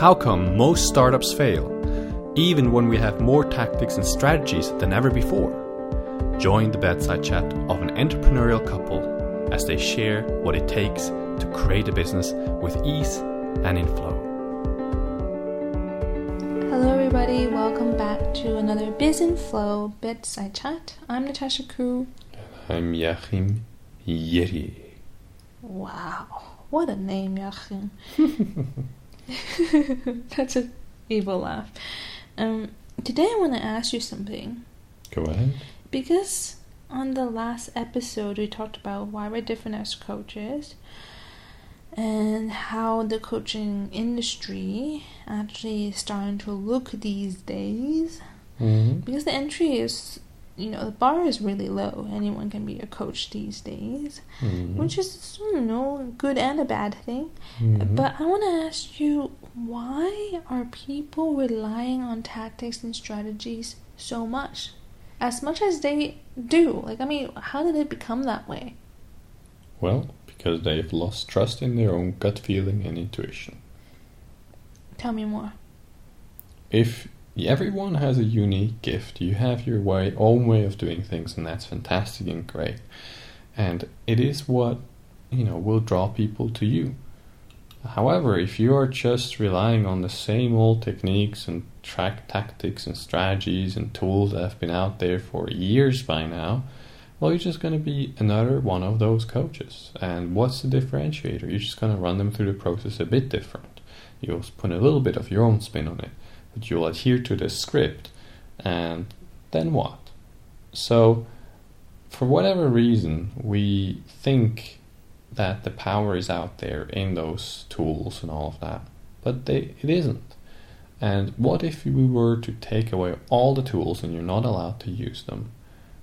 How come most startups fail, even when we have more tactics and strategies than ever before? Join the bedside chat of an entrepreneurial couple as they share what it takes to create a business with ease and in flow. Hello everybody, welcome back to another Biz in Flow bedside chat. I'm Natasha Crew. I'm Jachym. Yeri. Wow, what a name, Jachym. That's an evil laugh. Today I want to ask you something. Go ahead. Because on the last episode we talked about why we're different as coaches and how the coaching industry actually is starting to look these days. Because the entry is, the bar is really low. Anyone can be a coach these days, which is, good and a bad thing. But I want to ask you, why are people relying on tactics and strategies so much? As much as they do. How did it become that way? Well, because they've lost trust in their own gut feeling and intuition. Tell me more. If everyone has a unique gift, you have your own way of doing things, and that's fantastic and great. And it is what, will draw people to you. However, if you are just relying on the same old techniques and tactics and strategies and tools that have been out there for years by now, well, you're just going to be another one of those coaches. And what's the differentiator? You're just going to run them through the process a bit different. You'll put a little bit of your own spin on it, but you'll adhere to the script, and then what? So, for whatever reason, we think that the power is out there in those tools and all of that, but it isn't. And what if we were to take away all the tools and you're not allowed to use them?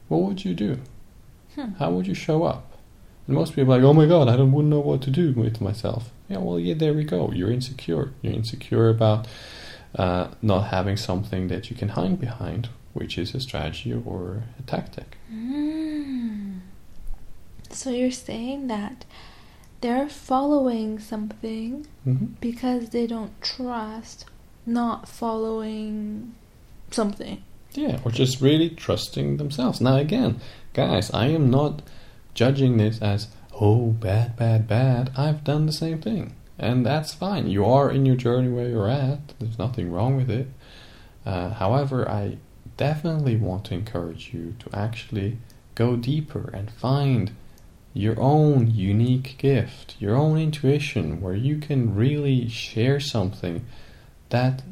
What would you do? How would you show up? And most people are like, oh my god, wouldn't know what to do with myself. Yeah, there we go. You're insecure. You're insecure about not having something that you can hide behind, which is a strategy or a tactic. So you're saying that they're following something because they don't trust not following something. Yeah, or just really trusting themselves. Now again, guys, I am not judging this as, oh, bad, bad, bad. I've done the same thing. And that's fine. You are in your journey where you're at. There's nothing wrong with it. However, I definitely want to encourage you to actually go deeper and find your own unique gift, your own intuition, where you can really share something that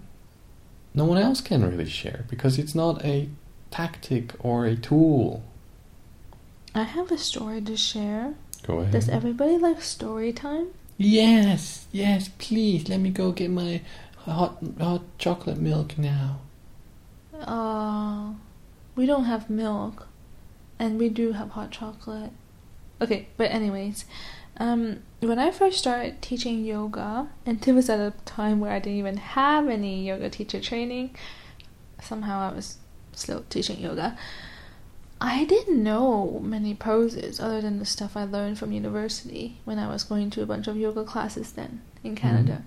no one else can really share, because it's not a tactic or a tool. I have a story to share. Go ahead. Does everybody like story time? Yes, please. Let me go get my hot chocolate milk now. We don't have milk, and we do have hot chocolate. Okay, but anyways, when I first started teaching yoga, and it was at a time where I didn't even have any yoga teacher training, somehow I was still teaching yoga, I didn't know many poses other than the stuff I learned from university when I was going to a bunch of yoga classes then in Canada.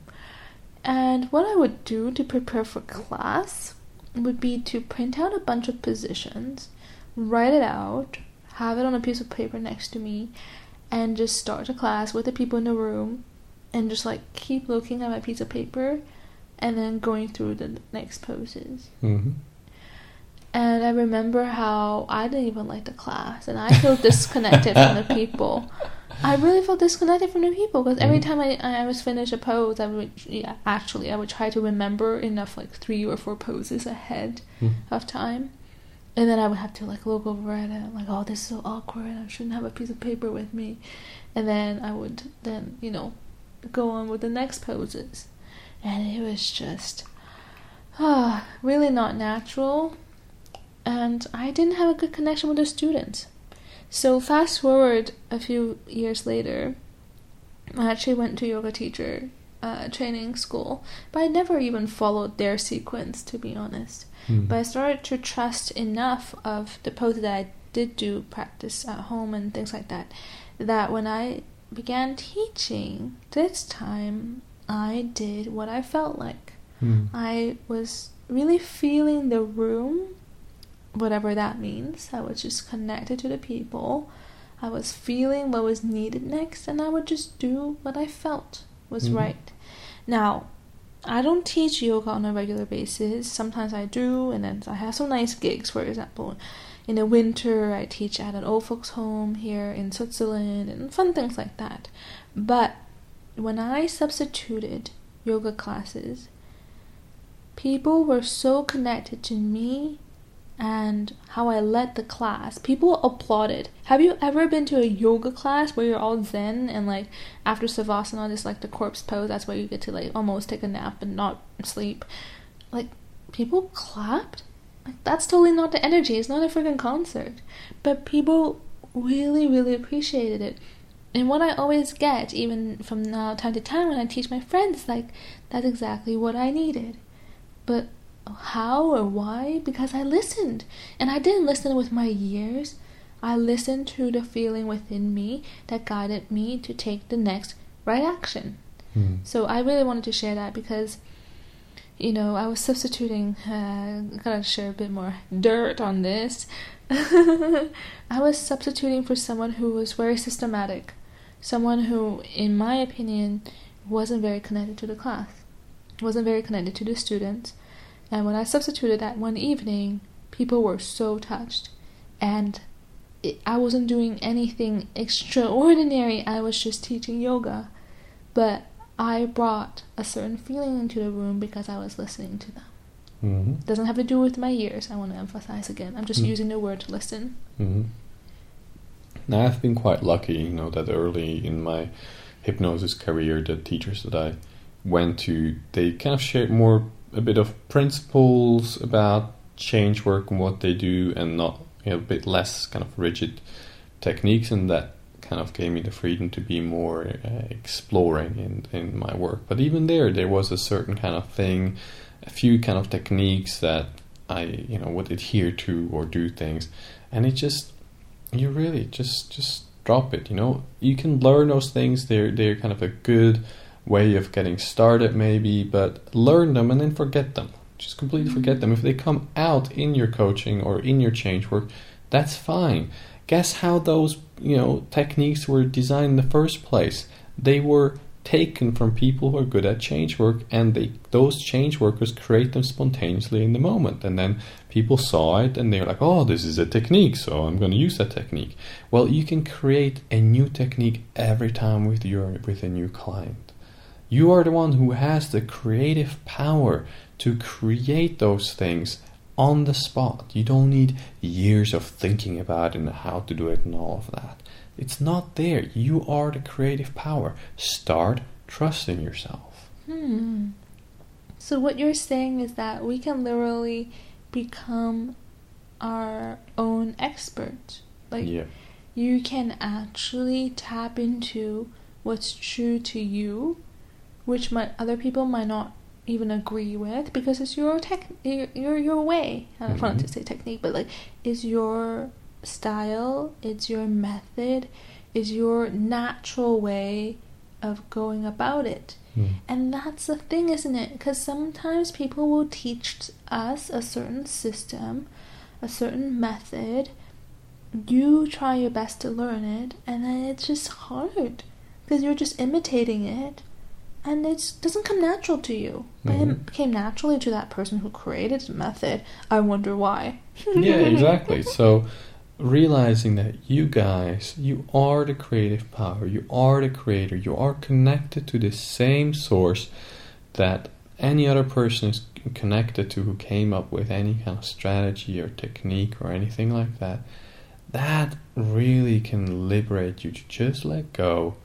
And what I would do to prepare for class would be to print out a bunch of positions, write it out, have it on a piece of paper next to me, and just start a class with the people in the room and just keep looking at my piece of paper and then going through the next poses. And I remember how I didn't even like the class, and I felt disconnected from the people. I really felt disconnected from the people, because every time I was finished a pose, I would try to remember enough 3 or 4 poses ahead of time. And then I would have to look over at it, oh, this is so awkward, I shouldn't have a piece of paper with me. And then I would go on with the next poses. And it was just really not natural. And I didn't have a good connection with the students. So fast forward a few years later, I actually went to yoga teacher training school, but I never even followed their sequence, to be honest. But I started to trust enough of the poses that I did do practice at home and things like that, that when I began teaching this time, I did what I felt like. Mm. I was really feeling the room, whatever that means. I was just connected to the people. I was feeling what was needed next, and I would just do what I felt was right. Now, I don't teach yoga on a regular basis. Sometimes I do, and then I have some nice gigs. For example, in the winter, I teach at an old folks home here in Switzerland, and fun things like that. But when I substituted yoga classes, people were so connected to me and how I led the class. People applauded. Have you ever been to a yoga class where you're all zen and like after savasana, just like the corpse pose, that's where you get to like almost take a nap and not sleep? Like, people clapped? Like, that's totally not the energy. It's not a freaking concert. But people really, really appreciated it. And what I always get, even from now time to time when I teach my friends, like, that's exactly what I needed. But how or why? Because I listened. And I didn't listen with my ears. I listened to the feeling within me that guided me to take the next right action. So I really wanted to share that because, you know, I was substituting, gotta share a bit more dirt on this. I was substituting for someone who was very systematic. Someone who, in my opinion, wasn't very connected to the class. Wasn't very connected to the students. And when I substituted that one evening, people were so touched. And I wasn't doing anything extraordinary. I was just teaching yoga. But I brought a certain feeling into the room because I was listening to them. Mm-hmm. Doesn't have to do with my ears, I want to emphasize again. I'm just using the word listen. Mm-hmm. Now, I've been quite lucky, you know, that early in my hypnosis career, the teachers that I went to, they kind of shared more a bit of principles about change work and what they do, and not, you know, a bit less kind of rigid techniques, and that kind of gave me the freedom to be more exploring in my work. But even there was a certain kind of thing, a few kind of techniques that I, you know, would adhere to or do things, and it just, you really just drop it, you know. You can learn those things, they're kind of a good way of getting started maybe, but learn them and then forget them. Just completely forget them. If they come out in your coaching or in your change work, that's fine. Guess how those, you know, techniques were designed in the first place? They were taken from people who are good at change work, and those change workers create them spontaneously in the moment, and then people saw it and they're like, oh, this is a technique, so I'm going to use that technique. Well, you can create a new technique every time with a new client. You are the one who has the creative power to create those things on the spot. You don't need years of thinking about it and how to do it and all of that. It's not there. You are the creative power. Start trusting yourself. So what you're saying is that we can literally become our own expert. Like, Yeah. you can actually tap into what's true to you, which other people might not even agree with, because it's your your way. I don't want to say technique, but like, it's your style, it's your method, it's your natural way of going about it. And that's the thing, isn't it? Because sometimes people will teach us a certain system, a certain method. You try your best to learn it, and then it's just hard because you're just imitating it, and it doesn't come natural to you. But it came naturally to that person who created the method. I wonder why. Yeah, exactly. So realizing that you guys, you are the creative power, you are the creator, you are connected to the same source that any other person is connected to who came up with any kind of strategy or technique or anything like that, that really can liberate you to just let go,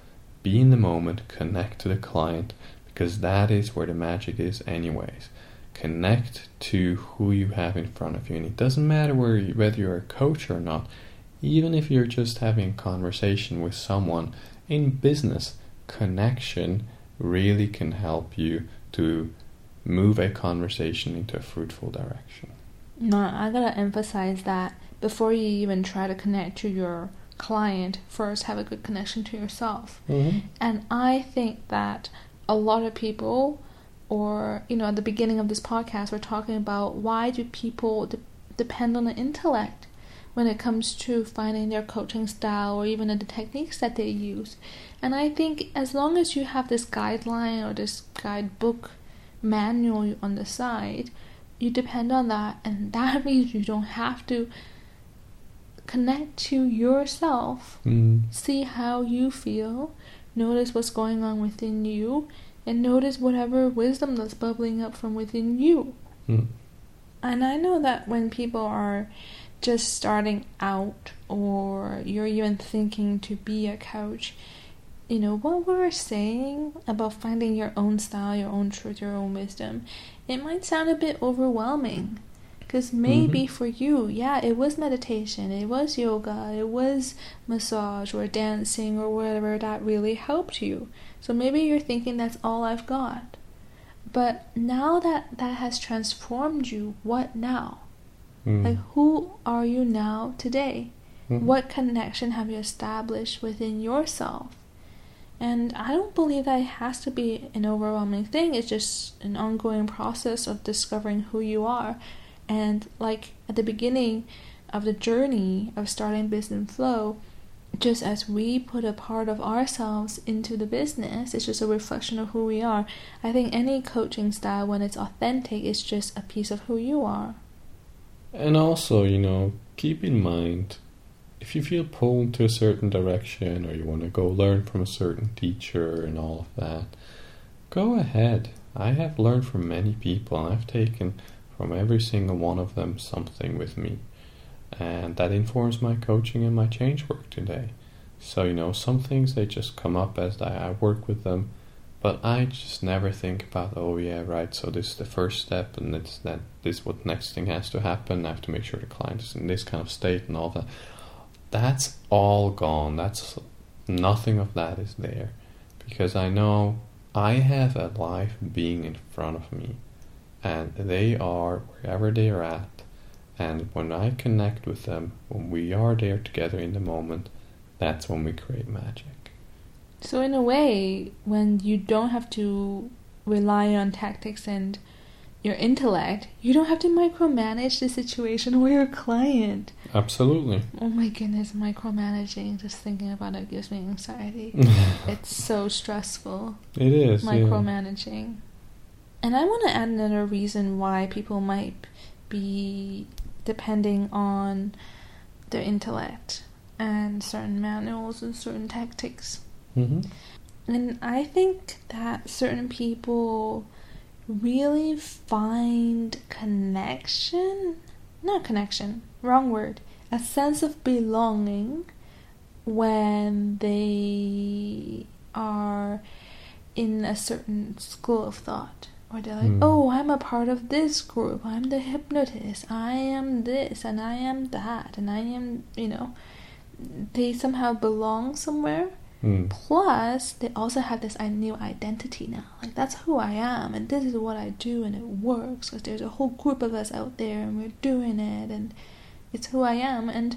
be in the moment, connect to the client, because that is where the magic is anyways. Connect to who you have in front of you, and it doesn't matter whether you're a coach or not. Even if you're just having a conversation with someone in business, connection really can help you to move a conversation into a fruitful direction. No, I gotta emphasize that before you even try to connect to your client, first have a good connection to yourself. And I think that a lot of people, or, you know, at the beginning of this podcast, we're talking about why do people depend on the intellect when it comes to finding their coaching style or even the techniques that they use. And I think as long as you have this guideline or this guidebook manual on the side, you depend on that, and that means you don't have to connect to yourself, see how you feel, notice what's going on within you, and notice whatever wisdom that's bubbling up from within you. And I know that when people are just starting out, or you're even thinking to be a coach, you know, what we're saying about finding your own style, your own truth, your own wisdom, it might sound a bit overwhelming. Because maybe for you, yeah, it was meditation, it was yoga, it was massage or dancing or whatever that really helped you. So maybe you're thinking that's all I've got. But now that has transformed you, what now? Like, who are you now today? What connection have you established within yourself? And I don't believe that it has to be an overwhelming thing. It's just an ongoing process of discovering who you are. And like at the beginning of the journey of starting Business Flow, just as we put a part of ourselves into the business, it's just a reflection of who we are. I think any coaching style, when it's authentic, is just a piece of who you are. And also, you know, keep in mind, if you feel pulled to a certain direction, or you want to go learn from a certain teacher and all of that, go ahead. I have learned from many people, and I've taken from every single one of them something with me. And that informs my coaching and my change work today. So, you know, some things, they just come up as I work with them, but I just never think about, oh yeah, right, so this is the first step, and this is what next thing has to happen. I have to make sure the client is in this kind of state and all that. That's all gone. That's nothing of that is there. Because I know I have a life being in front of me, and they are wherever they are at. And when I connect with them, when we are there together in the moment, that's when we create magic. So in a way, when you don't have to rely on tactics and your intellect, you don't have to micromanage the situation or your client. Absolutely. Oh my goodness, micromanaging, just thinking about it gives me anxiety. It's so stressful. It is, micromanaging. Yeah. And I want to add another reason why people might be depending on their intellect and certain manuals and certain tactics. And I think that certain people really find a sense of belonging when they are in a certain school of thought. Or they're like, oh, I'm a part of this group, I'm the hypnotist, I am this, and I am that, and I am, you know, they somehow belong somewhere. Plus, they also have this new identity now. Like, that's who I am, and this is what I do, and it works, because there's a whole group of us out there, and we're doing it, and it's who I am. And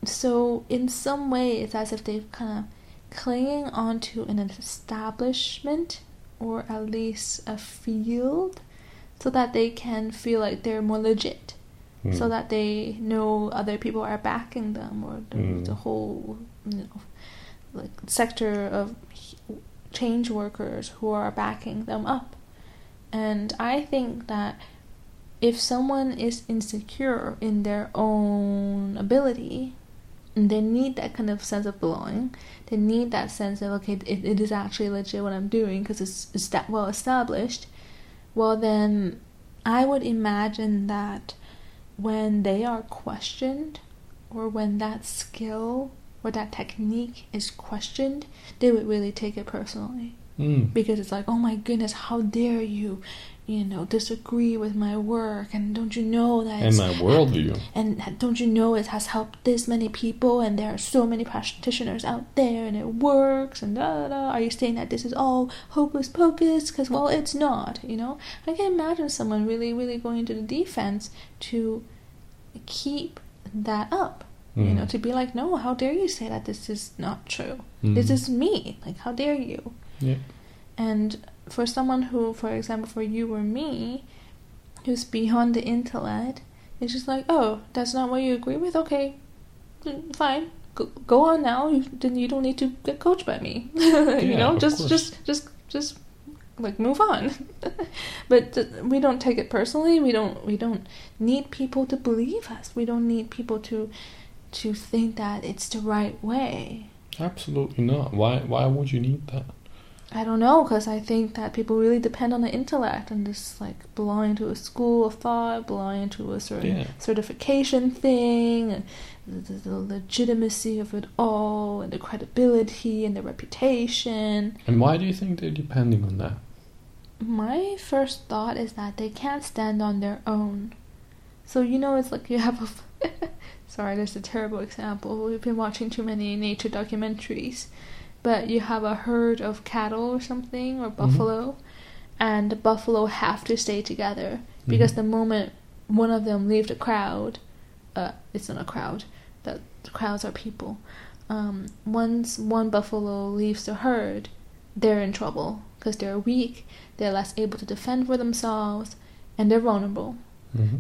so, in some way, it's as if they're kind of clinging onto an establishment, or at least a field, so that they can feel like they're more legit, so that they know other people are backing them, or the whole, you know, like sector of change workers who are backing them up. And I think that if someone is insecure in their own ability, and they need that kind of sense of belonging, they need that sense of, okay, it is actually legit what I'm doing because it's that well established, well then I would imagine that when they are questioned, or when that skill or that technique is questioned, they would really take it personally. Because it's like, oh my goodness, how dare you, you know, disagree with my work, and don't you know that and my worldview, and don't you know it has helped this many people, and there are so many practitioners out there, and it works, and da da da. Are you saying that this is all hocus pocus? Because, well, it's not, you know. I can imagine someone really, really going into the defense to keep that up. You know, to be like, no, how dare you say that this is not true? This is me. Like, how dare you? Yeah. And for someone who, for example, for you or me, who's beyond the intellect, it's just like, oh, that's not what you agree with? Okay, fine. Go on now. Then you don't need to get coached by me. You know, just like move on. But we don't take it personally. We don't need people to believe us. We don't need people to think that it's the right way. Absolutely not. Why would you need that? I don't know, because I think that people really depend on the intellect and just like belonging to a school of thought, belonging to a certain certification thing, and the legitimacy of it all, and the credibility and the reputation. And why do you think they're depending on that? My first thought is that they can't stand on their own. So, you know, it's like you have a... Sorry, there's a terrible example. We've been watching too many nature documentaries. But you have a herd of cattle or something, or buffalo, and the buffalo have to stay together. Because the moment one of them leaves the crowd, it's not a crowd, the crowds are people. Once one buffalo leaves the herd, they're in trouble. Because they're weak, they're less able to defend for themselves, and they're vulnerable.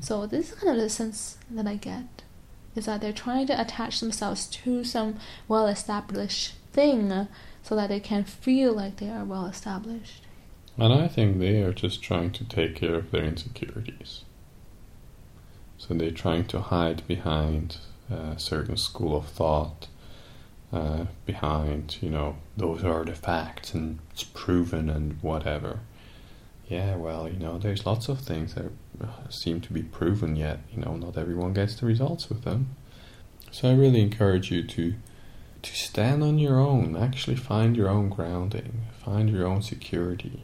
So this is kind of the sense that I get, is that they're trying to attach themselves to some well-established thing so that they can feel like they are well-established. And I think they are just trying to take care of their insecurities. So they're trying to hide behind a certain school of thought, behind, you know, those are the facts and it's proven and whatever. Yeah, well, you know, there's lots of things that seem to be proven, yet, you know, not everyone gets the results with them. So I really encourage you to stand on your own, actually find your own grounding, find your own security.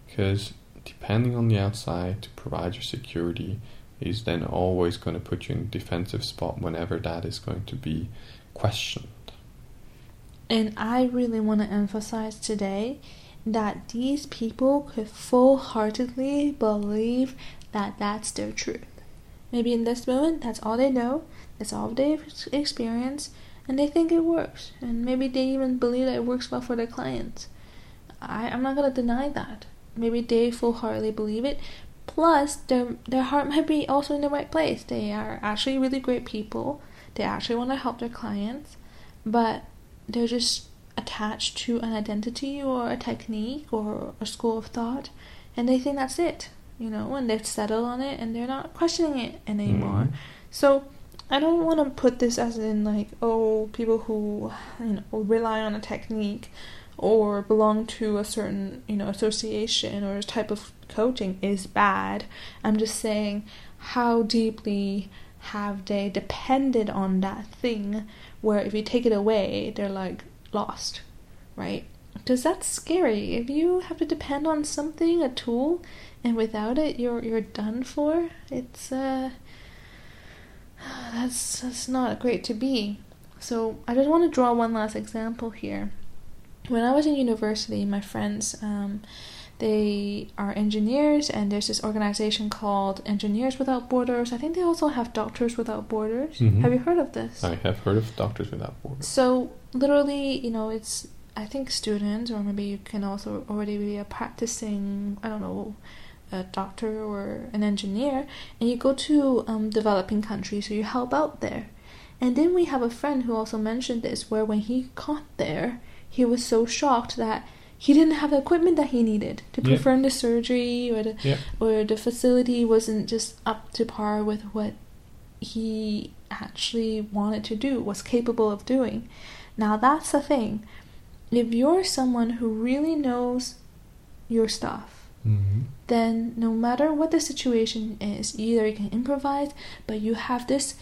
Because depending on the outside to provide your security is then always going to put you in a defensive spot whenever that is going to be questioned. And I really want to emphasize today that these people could full-heartedly believe that that's their truth. Maybe in this moment, that's all they know, that's all they've experienced, and they think it works. And maybe they even believe that it works well for their clients. I'm not going to deny that. Maybe they full-heartedly believe it. Plus, their heart might be also in the right place. They are actually really great people. They actually want to help their clients. But they're just attached to an identity or a technique or a school of thought. And they think that's it, you know, and they've settled on it and they're not questioning it anymore. So I don't want to put this as in like, oh, people who, you know, rely on a technique or belong to a certain, you know, association or type of coaching is bad. I'm just saying, how deeply have they depended on that thing where if you take it away, they're like lost, right? Because that's scary. If you have to depend on something, a tool, and without it, you're done for. It's that's not great to be. So I just want to draw one last example here. When I was in university, my friends, they are engineers, and there's this organization called Engineers Without Borders. I think they also have Doctors Without Borders. Have you heard of this? I have heard of Doctors Without Borders. So literally, you know, it's, I think, students, or maybe you can also already be a practicing, I don't know, a doctor or an engineer, and you go to developing countries, so you help out there. And then we have a friend who also mentioned this, where when he got there, he was so shocked that he didn't have the equipment that he needed to perform the surgery, or the facility wasn't just up to par with what he actually wanted to do, was capable of doing. Now that's the thing. If you're someone who really knows your stuff, then no matter what the situation is, either you can improvise, but you have this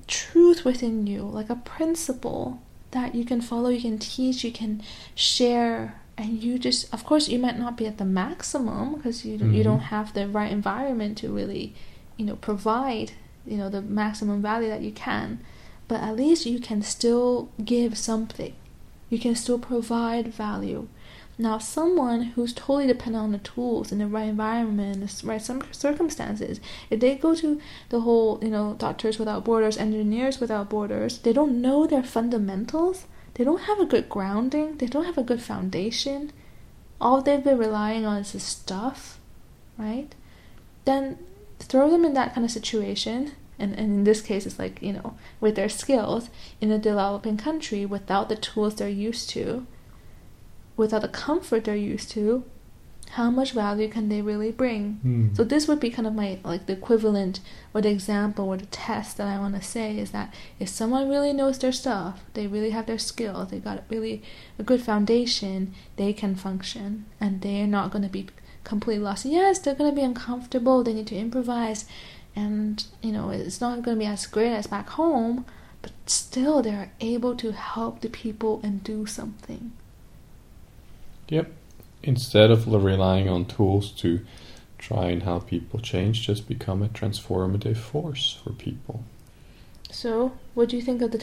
truth within you, like a principle that you can follow, you can teach, you can share, and you just, of course, you might not be at the maximum because you don't have the right environment to really, you know, provide, you know, the maximum value that you can, but at least you can still give something. You can still provide value. Now, someone who's totally dependent on the tools and the right environment, the right circumstances, if they go to the whole, you know, Doctors Without Borders, Engineers Without Borders, they don't know their fundamentals, they don't have a good grounding, they don't have a good foundation, all they've been relying on is this stuff, right? Then throw them in that kind of situation, and in this case it's like, you know, with their skills in a developing country without the tools they're used to, without the comfort they're used to, how much value can they really bring? So this would be kind of my, like, the equivalent or the example or the test that I want to say is that if someone really knows their stuff, they really have their skills, they got really a good foundation, they can function and they're not going to be completely lost. Yes, they're going to be uncomfortable, they need to improvise, and, you know, it's not going to be as great as back home, but still they're able to help the people and do something. Yep. Instead of relying on tools to try and help people change, just become a transformative force for people. So, what do you think of the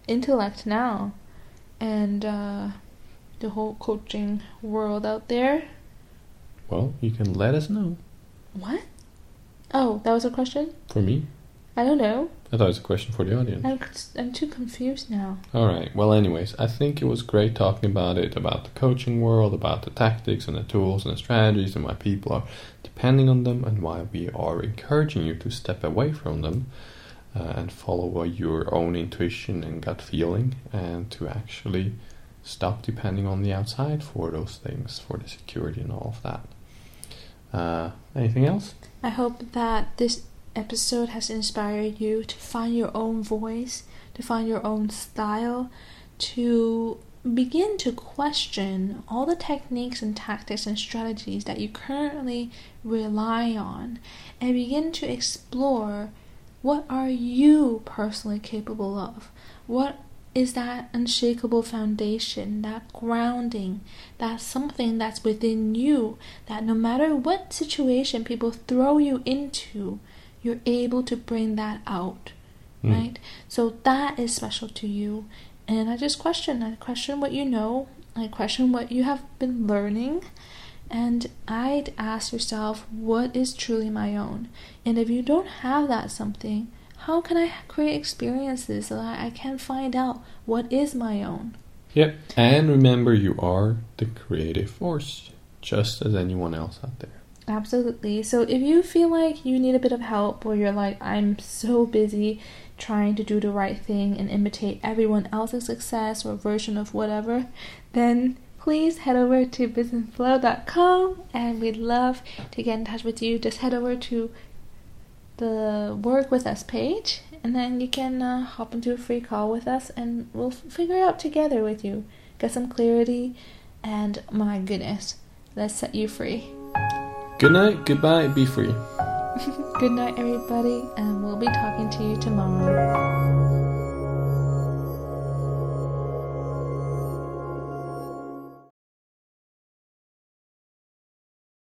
intellect now? And the whole coaching world out there? Well, you can let us know. What? Oh, that was a question? For me? I don't know. I thought it was a question for the audience. I'm too confused now. Alright, well anyways, I think it was great talking about it, about the coaching world, about the tactics and the tools and the strategies and why people are depending on them and why we are encouraging you to step away from them and follow your own intuition and gut feeling and to actually stop depending on the outside for those things, for the security and all of that. Anything else? I hope that this episode has inspired you to find your own voice, to find your own style, to begin to question all the techniques and tactics and strategies that you currently rely on, and begin to explore what are you personally capable of. What is that unshakable foundation, that grounding, that something that's within you, that no matter what situation people throw you into, you're able to bring that out, right? So that is special to you. And I question what you know, I question what you have been learning, and I'd ask yourself, what is truly my own? And if you don't have that something, how can I create experiences so that I can find out what is my own? Yep, and remember, you are the creative force, just as anyone else out there. Absolutely. So if you feel like you need a bit of help, or you're like, I'm so busy trying to do the right thing and imitate everyone else's success or version of whatever, then please head over to businessflow.com and we'd love to get in touch with you. Just head over to the Work With Us page and then you can hop into a free call with us and we'll figure it out together with you. Get some clarity and, my goodness, let's set you free. Good night, goodbye, be free. Good night, everybody, and we'll be talking to you tomorrow.